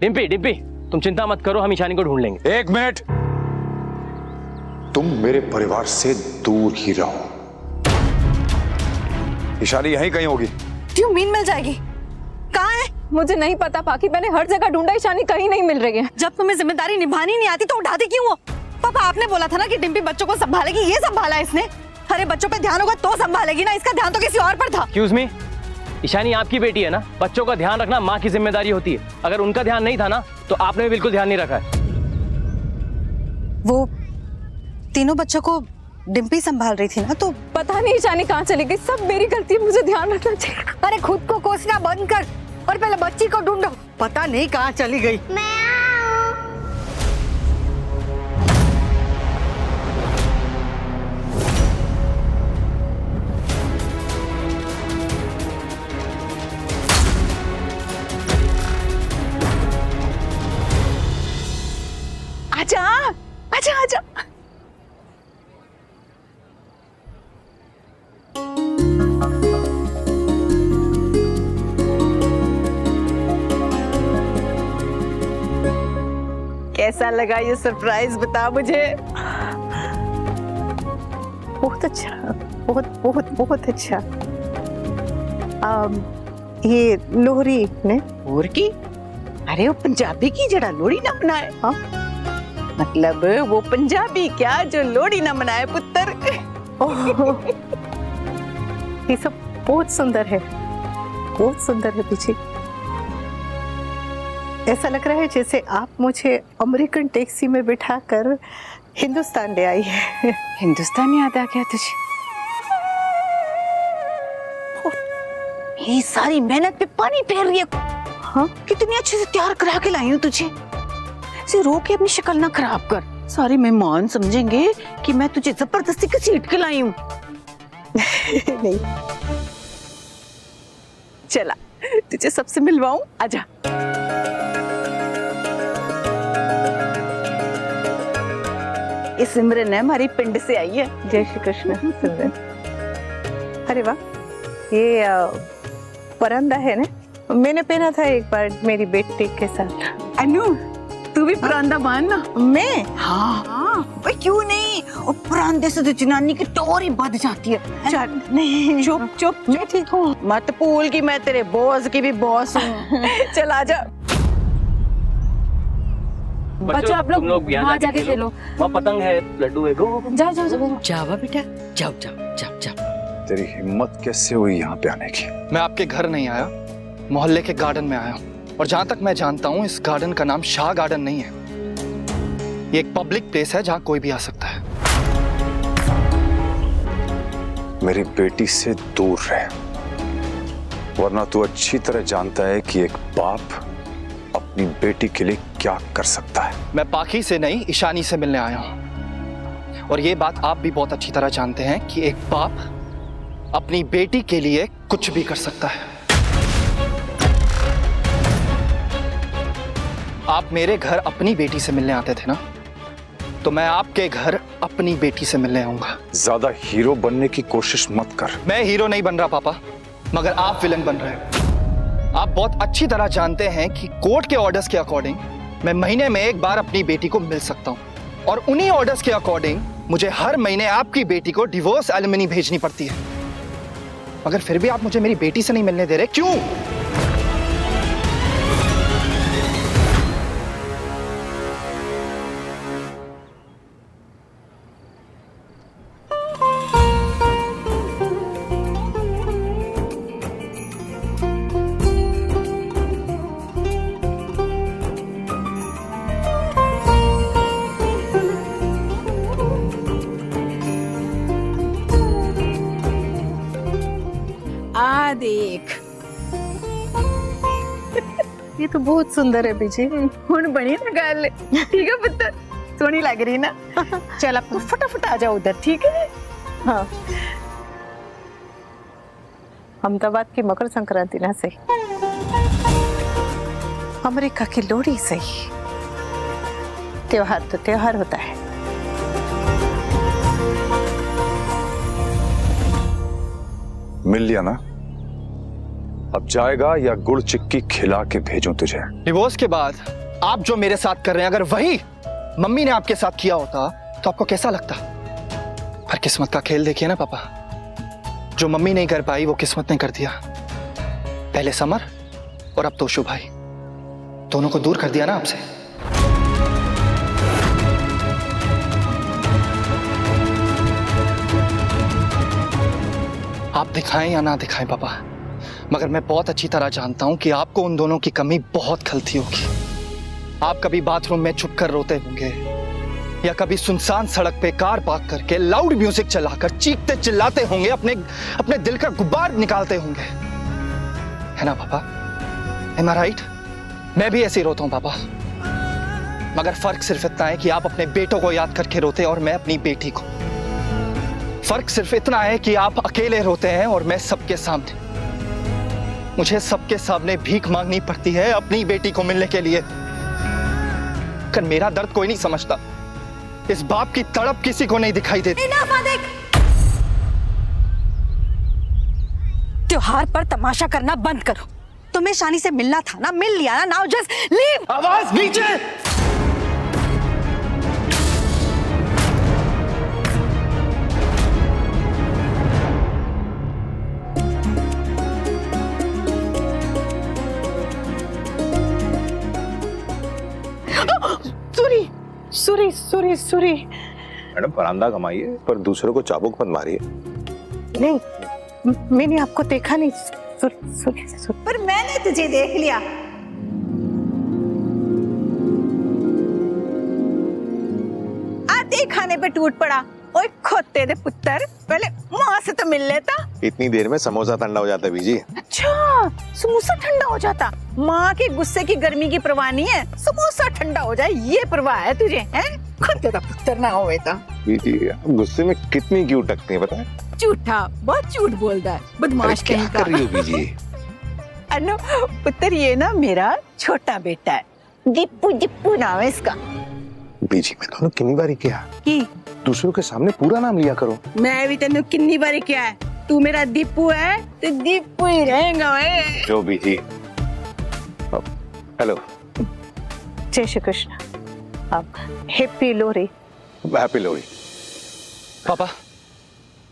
डिम्पी डिम्पी, तुम चिंता मत करो, हम ईशानी को ढूंढ लेंगे। 1 मिनट, तुम मेरे परिवार से दूर ही रहो। ईशानी यहीं कहीं होगी। क्यों मीन मिल जाएगी? कहाँ है? मुझे नहीं पता पाकी, मैंने हर जगह ढूंढा, ईशानी कहीं नहीं मिल रही है। जब तुम्हें जिम्मेदारी निभानी नहीं आती तो उठाती क्यों हो? पापा आपने बोला था ना कि डिम्पी बच्चों को संभालेगी, ये संभाला इसने। अरे बच्चों पे ध्यान होगा तो संभालेगी ना, इसका ध्यान तो किसी और पर था। एक्सक्यूज मी, ईशानी आपकी बेटी है ना, बच्चों का ध्यान रखना माँ की जिम्मेदारी होती है। अगर उनका ध्यान नहीं था ना तो आपने भी बिल्कुल ध्यान नहीं रखा है। वो तीनों बच्चों को डिम्पी संभाल रही थी ना, तो पता नहीं ईशानी कहाँ चली गई, सब मेरी गलती है, मुझे ध्यान रखना चाहिए। अरे खुद को कोसना बंद कर और पहले बच्ची को ढूंढो। पता नहीं कहाँ चली गई। आजा आजा आजा। कैसा लगा ये सरप्राइज, बता मुझे। बहुत अच्छा, बहुत बहुत बहुत अच्छा। ये लोहरी ने और की? अरे वो पंजाबी की जड़ा लोहड़ी ना मनाए। हाँ मतलब वो पंजाबी क्या जो लोहड़ी ना मनाए पुत्र। ये सब बहुत सुंदर है, बहुत सुंदर है पीछे। ऐसा लग रहा है जैसे आप मुझे अमेरिकन टैक्सी में बिठाकर हिंदुस्तान ले आई है। हिंदुस्तान याद आ गया तुझे? ये सारी मेहनत पे पानी फेर रही है। हाँ कितनी अच्छे से तैयार करा के लाई हूँ तुझे। इसे रो के अपनी शक्ल ना खराब कर, सारे मेहमान समझेंगे कि मैं तुझे जबरदस्ती घसीट के लाई हूँ। नहीं, चला तुझे सबसे मिलवाऊं, आजा। ये सिमरन है, हमारी पिंड से आई है। जय श्री कृष्ण। सिमरन, अरे वाह, ये परंदा है ना, मैंने पहना था एक बार मेरी बेटी के साथ। अनु तू भी परांदा बांध ना। मैं? हाँ भाई क्यों नहीं, और परांदे से तो जनानी की टोर ही बध जाती है। चल नहीं, चुप चुप, मैं ठीक हूँ, मत भूल कि मैं तेरे बॉस की भी बॉस हूँ। चल आजा। बच्चों आप लोग वहाँ जाके खेलो, वहाँ पतंग है, लड्डू है, गो। जाओ जाओ जाओ। जावा बेटा, जाओ जाओ जाओ जाओ। तेरी हिम्मत कैसे हुई यहाँ पे आने की? मैं आपके घर नहीं आया, मोहल्ले के गार्डन में आया हूँ। और जहां तक मैं जानता हूँ इस गार्डन का नाम शाह गार्डन नहीं है। ये एक पब्लिक प्लेस है जहां कोई भी आ सकता है। मेरी बेटी से दूर रह, वरना तू अच्छी तरह जानता है कि एक बाप अपनी बेटी के लिए क्या कर सकता है। मैं पाखी से नहीं, ईशानी से मिलने आया हूँ। और ये बात आप भी बहुत अच्छी तरह जानते हैं कि एक बाप अपनी बेटी के लिए कुछ भी कर सकता है। आप मेरे घर अपनी बेटी से मिलने आते थे ना, तो मैं आपके घर अपनी बेटी से मिलने आऊंगा। ज्यादा हीरो बनने की कोशिश मत कर। मैं हीरो नहीं बन रहा पापा, मगर आप विलन बन रहे हैं। आप बहुत अच्छी तरह जानते हैं कि कोर्ट के ऑर्डर्स के अकॉर्डिंग मैं महीने में एक बार अपनी बेटी को मिल सकता हूं, और उन्हीं ऑर्डर्स के अकॉर्डिंग मुझे हर महीने आपकी बेटी को डिवोर्स एलिमनी भेजनी पड़ती है। मगर फिर भी आप मुझे मेरी बेटी से नहीं मिलने दे रहे, क्यों? आ देख, ये तो बहुत सुंदर है बीजी। हुण बनी ना गल, ठीक है पुत्र, सोहनी लग रही ना। चल अब तू फटाफट आ जाओ उधर, ठीक है? हाँ, अहमदाबाद की मकर संक्रांति ना सही, अमेरिका की लोहड़ी सही, त्योहार तो त्योहार होता है। मिल लिया ना? अब जाएगा या गुड़ चिक्की खिला के भेजूं तुझे? डिवोर्स के बाद आप जो मेरे साथ कर रहे हैं, अगर वही मम्मी ने आपके साथ किया होता तो आपको कैसा लगता? पर किस्मत का खेल देखिए ना पापा, जो मम्मी नहीं कर पाई वो किस्मत ने कर दिया। पहले समर और अब तोशु भाई, दोनों को दूर कर दिया ना आपसे। आप दिखाएं या ना दिखाएं पापा, मगर मैं बहुत अच्छी तरह जानता हूं कि आपको उन दोनों की कमी बहुत खलती होगी। आप कभी बाथरूम में छुप कर रोते होंगे, या कभी सुनसान सड़क पे कार पार्क करके लाउड म्यूजिक चलाकर चीखते चिल्लाते होंगे, अपने दिल का गुब्बार निकालते होंगे, है ना पापा? Am I right? मैं भी ऐसे ही रोता हूं पापा, मगर फर्क सिर्फ इतना है कि आप अपने बेटों को याद करके रोते और मैं अपनी बेटी को। फर्क सिर्फ इतना है कि आप अकेले रोते हैं और मैं सबके सामने। मुझे सबके सामने भीख मांगनी पड़ती है अपनी बेटी को मिलने के लिए। कर मेरा दर्द कोई नहीं समझता, इस बाप की तड़प किसी को नहीं दिखाई देती। त्योहार पर तमाशा करना बंद करो। तुम्हें शानी से मिलना था ना, मिल लिया ना। Now just leave. आवाज नीचे। सूरी मैडम परांदा कमाइए, पर दूसरों को चाबुक मत मारिए। नहीं, मैंने आपको देखा नहीं। सूरी पर मैंने तुझे देख लिया। आते खाने पे टूट पड़ा। ओए खोते दे पुत्र, पहले माँ से तो मिल लेता। इतनी देर में समोसा ठंडा हो जाता है बीजी। अच्छा, समोसा ठंडा हो जाता। माँ के गुस्से की गर्मी की परवाह नहीं है, समोसा ठंडा हो जाए ये परवाह है तुझे, हैं? खोते दा पुत्र ना होवे ता। बीजी गुस्से में कितनी क्यों टकती है पता है? झूठा, बहुत झूठ बोलता है, बदमाश कहीं का। कर रही हो बीजी? अनु पुत्र, ये ना मेरा छोटा बेटा है, दीपू नाम है इसका। बीजी मैं तो कितनी बारी किया की दूसरों के सामने पूरा नाम लिया करो। मैं भी तेन कितनी बारी क्या है, तू मेरा दीपू है तो दीपू ही रहेगा। जो बीजी। हेलो, जय श्री कृष्ण। अब हैप्पी लोहरी। हैप्पी लोहरी। पापा,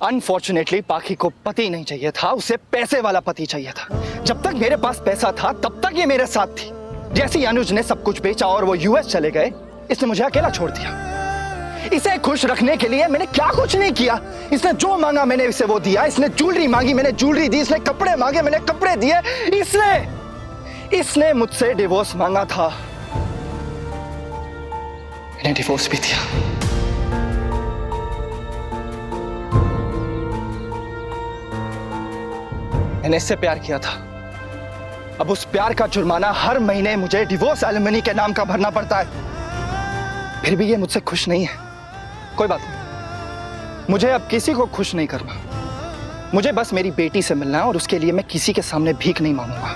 अनफॉर्चुनेटली पाखी को पति नहीं चाहिए था, उसे पैसे वाला पति चाहिए था। जब तक मेरे पास पैसा था तब तक ये मेरे साथ थी। जैसे ही अनुज ने सब कुछ बेचा और वो यूएस चले गए, इसने मुझे अकेला छोड़ दिया। इसे खुश रखने के लिए मैंने क्या कुछ नहीं किया। इसने जो मांगा मैंने इसे वो दिया। इसने ज्वेलरी मांगी मैंने ज्वेलरी दी। इसने कपड़े मांगे मैंने कपड़े दिए। इसने मुझसे डिवोर्स मांगा था, मैंने डिवोर्स भी दिया। मैंने इससे प्यार किया था। अब उस प्यार का जुर्माना हर महीने मुझे डिवोर्स एलिमनी के नाम का भरना पड़ता है। फिर भी ये मुझसे खुश नहीं है। कोई बात नहीं, मुझे अब किसी को खुश नहीं करना। मुझे बस मेरी बेटी से मिलना है और उसके लिए मैं किसी के सामने भीख नहीं मांगूंगा।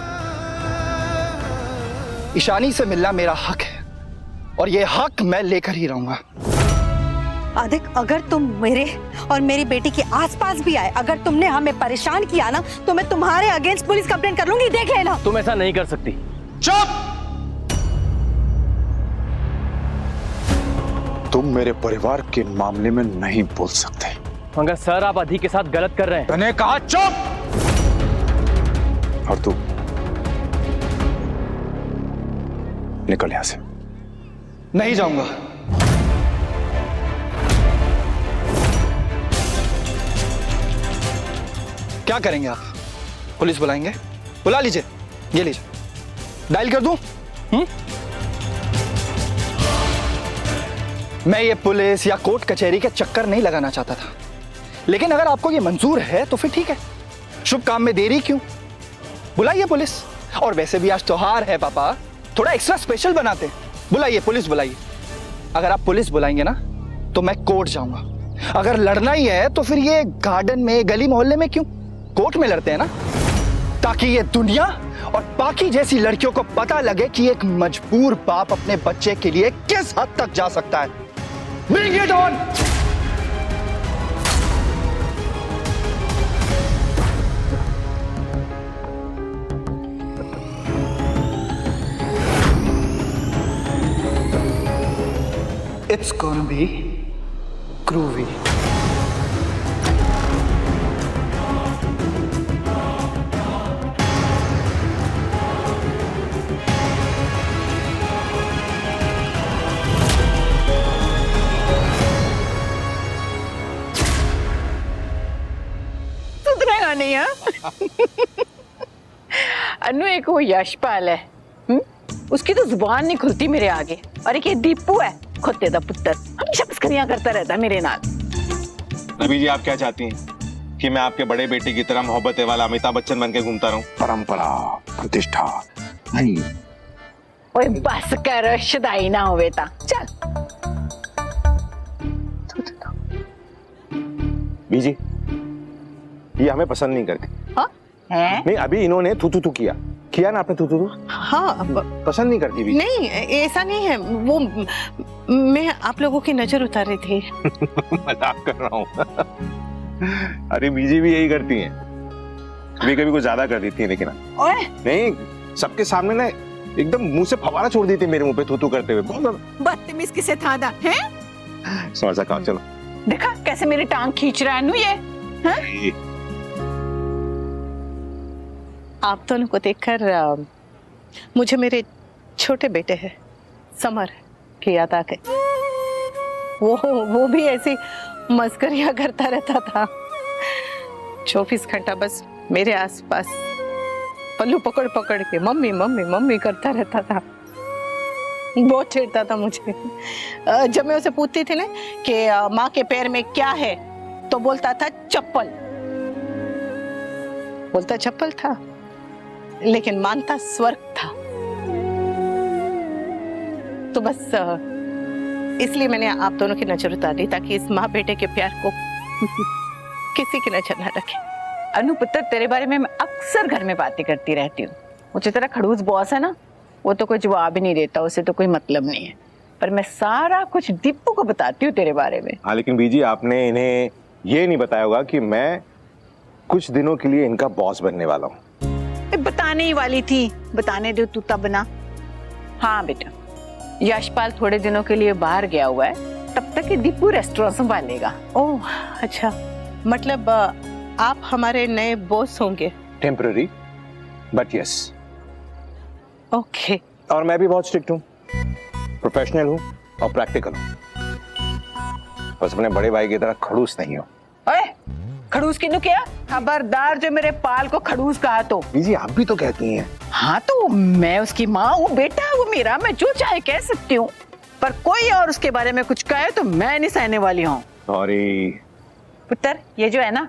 ईशानी से मिलना मेरा हक है और ये हक मैं लेकर ही रहूंगा। आदिक, अगर तुम मेरे और मेरी बेटी के आसपास भी आए, अगर तुमने हमें परेशान किया ना, तो मैं तुम्हारे अगेंस्ट पुलिस कंप्लेंट कर लूंगी। देख लेना। तुम ऐसा नहीं कर सकती। चुप! तुम मेरे परिवार के मामले में नहीं बोल सकते। मगर सर, आप अधि के साथ गलत कर रहे हैं। मैंने कहा चुप। और तू निकल यहां से। नहीं जाऊंगा। क्या करेंगे आप? पुलिस बुलाएंगे? बुला लीजिए, ये लीजिए, डायल कर दूं? मैं ये पुलिस या कोर्ट कचहरी के चक्कर नहीं लगाना चाहता था, लेकिन अगर आपको ये मंजूर है तो फिर ठीक है। शुभ काम में देरी क्यों? बुलाइए पुलिस। और वैसे भी आज त्योहार है पापा, थोड़ा एक्स्ट्रा स्पेशल बनाते हैं। बुलाइए, पुलिस बुलाइए। अगर आप पुलिस बुलाएंगे ना तो मैं कोर्ट जाऊंगा। अगर लड़ना ही है तो फिर ये गार्डन में, गली मोहल्ले में क्यों, कोर्ट में लड़ते हैं ना, ताकि ये दुनिया और बाकी जैसी लड़कियों को पता लगे कि एक मजबूर बाप अपने बच्चे के लिए किस हद तक जा सकता है। Bring it on! It's gonna be groovy. सुधरेगा नहीं हाँ? अनु एक वो यशपाल है, उसकी तो जुबान नहीं खुलती मेरे आगे। और एक ये दीपू है, खोते दा पुत्र, हमेशा मस्करियां करता रहता है मेरे नाल। रवि जी, आप क्या चाहती हैं कि मैं आपके बड़े बेटे की तरह मोहब्बत वाला अमिताभ बच्चन बन के घूमता रहूं? परंपरा, प्रतिष्ठा नहीं। ओए बस कर, शदाई ना हो बेटा, चल। बीजी, ये हमें पसंद नहीं करती। हाँ? हैं? नहीं, अभी इन्होंने थू थू थू किया ना आपने थू थू थू? हाँ पसंद नहीं करती बीजी। नहीं, ऐसा नहीं है, वो मैं आप लोगों की नजर उतार रही थी। मजाक कर रहा हूँ। अरे बीजी भी यही करती हैं, कभी कभी कुछ ज्यादा कर देती हैं, लेकिन ओए नहीं, सबके सामने ना एकदम मुंह से फवारा छोड़ देती है मेरे मुंह पे थू थू करते हुए। बहुत बदतमीज किसे था दा है? समझ सका, चलो। देखा कैसे मेरी टांग खींच रहा है अनु ये, हाँ? आप दोनों को देखकर मुझे मेरे छोटे बेटे हैं समर की याद आ गई। वो भी ऐसी मस्करियां करता रहता था, 24 घंटा बस मेरे आसपास पल्लू पकड़ पकड़ के मम्मी मम्मी मम्मी करता रहता था। बहुत छेड़ता था मुझे। जब मैं उसे पूछती थी ना कि माँ के पैर में क्या है, तो बोलता था चप्पल। बोलता चप्पल था, लेकिन मानता स्वर्ग था। तो बस इसलिए मैंने आप दोनों की नजर उतार दी, ताकि इस माँ बेटे के प्यार को किसी की नजर ना रखे। अनु पुत्र, तेरे बारे में मैं अक्सर घर में बातें करती रहती हूँ। मुझे तेरा खड़ूस बॉस है ना, वो तो कोई जवाब ही नहीं देता, उसे तो कोई मतलब नहीं है। पर मैं सारा कुछ दीपू को बताती हूँ तेरे बारे में। हाँ, लेकिन बीजी आपने इन्हें ये नहीं बताया होगा कि मैं कुछ दिनों के लिए इनका बॉस बनने वाला हूँ। बताने ही वाली थी, बताने दो तू तब ना। हाँ बेटा, यशपाल थोड़े दिनों के लिए बाहर गया हुआ है, तब तक ये दीपू रेस्टोरेंट संभालेगा। ओह अच्छा, मतलब आप हमारे नए बॉस होंगे? Temporary but yes. ओके। और मैं भी बहुत स्ट्रिक्ट हूँ, प्रोफेशनल हूँ और प्रैक्टिकल हूँ। बस अपने बड़े भाई की तरह खड़ूस नहीं हूँ। ओए, खड़ूस किन्नू किया? खबरदार जो मेरे पाल को खड़ूस कहा तो। बीजी आप भी तो कहती हैं। हाँ तो मैं उसकी माँ हूँ, बेटा वो मेरा, मैं जो चाहे कह सकती हूँ। पर कोई और उसके बारे में कुछ कहे तो मैं नहीं सहने वाली हूँ। सॉरी पुत्र, ये जो है ना,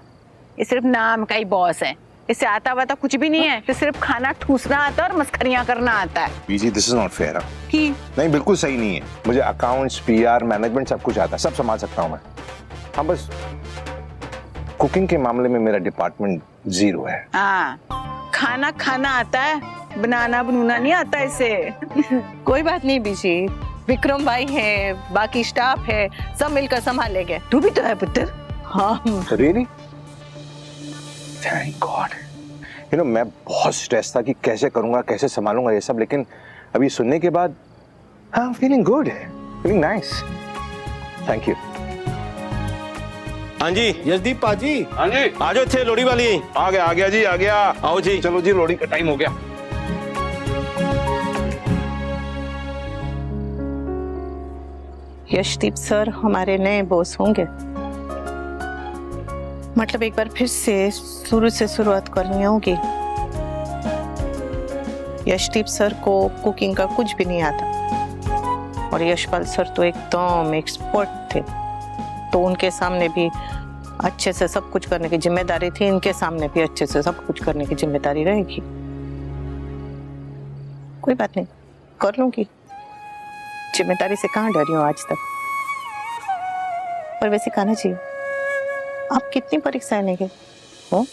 ये सिर्फ नाम का ही बॉस है। इससे आता वाता कुछ भी नहीं है, तो सिर्फ खाना ठूसना आता है और मस्खरियाँ करना आता है। बीजी दिस इज नॉट फेयर। कि नहीं, बिल्कुल सही नहीं है। मुझे अकाउंट्स, पीआर, मैनेजमेंट सब कुछ आता है, सब संभाल सकता हूँ मैं। हाँ, बस कुकिंग के मामले में मेरा डिपार्टमेंट 0 है। हाँ, खाना खाना आता है, बनाना बनूना नहीं आता इसे। कोई बात नहीं बीजी, विक्रम भाई है, बाकी स्टाफ है, सब मिलकर संभालेंगे। तू भी तो है पुत्र। हाँ really? Thank God. You know, मैं बहुत स्ट्रेस था कि कैसे करूंगा, कैसे संभालूंगा ये सब, लेकिन अभी सुनने के बाद I am feeling good, feeling nice. Thank you. हाँ जी यशदीप पाजी। हाँ जी, आ जाओ, इतने लोड़ी वाली। आ गया जी, आ गया। आओ जी। चलो जी, लोड़ी का टाइम हो गया। यशदीप सर हमारे नए बॉस होंगे। मतलब एक बार फिर से शुरू से शुरुआत करनी होगी। यशदीप सर को कुकिंग का कुछ भी नहीं आता, और यशपाल सर तो एकदम एक्सपर्ट थे, तो उनके सामने भी अच्छे से सब कुछ करने की जिम्मेदारी थी, इनके सामने भी अच्छे से सब कुछ करने की जिम्मेदारी रहेगी। कोई बात नहीं, कर लूंगी। जिम्मेदारी से कहाँ डरी हूँ आज तक। पर वैसे कहना चाहिए, आप कितनी परीक्षाएं लेंगे? हो